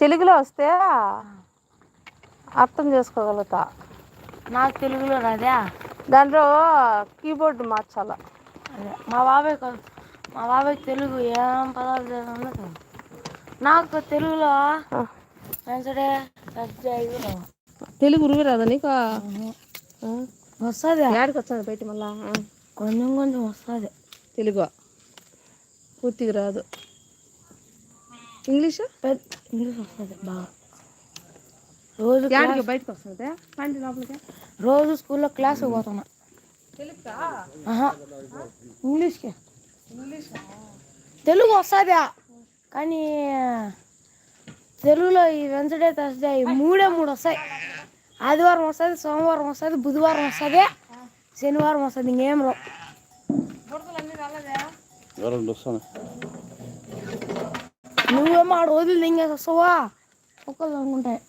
తెలుగులో వస్తే అర్థం చేసుకోగలుగుతా. నాకు తెలుగులో రాదా? దాంట్లో కీబోర్డ్ మార్చాల. అదే మా బాబాయ్ తెలుగు ఏం పదాలు చదవలేదు. నాకు తెలుగులో వెంచడే తెలుగు ఉరుగు రాదా నీకు? వస్తుంది. ఏడికి వచ్చాను బయట మళ్ళా కొంచెం కొంచెం వస్తుంది. తెలుగు పూర్తిగా రాదు. ఇంగ్లీష్ ఇంగ్లీష్ వస్తుంది బాగా. రోజు బయటకు వస్తుంది పండి లోపలికి. రోజు స్కూల్లో క్లాస్కి పోతున్నా. ఇంగ్లీష్కి తెలుగు వస్తుందా కానీ తెలుగులో ఈ వెన్స్డే థర్స్డే మూడే వస్తాయి. ఆదివారం వస్తుంది, సోమవారం వస్తుంది, బుధవారం వస్తుంది, శనివారం వస్తుంది. ఇంకేం రావు. నువ్వేమో ఆ రోజులు దింగేసి వస్తావా? ఒక్కళ్ళు అనుకుంటాయి.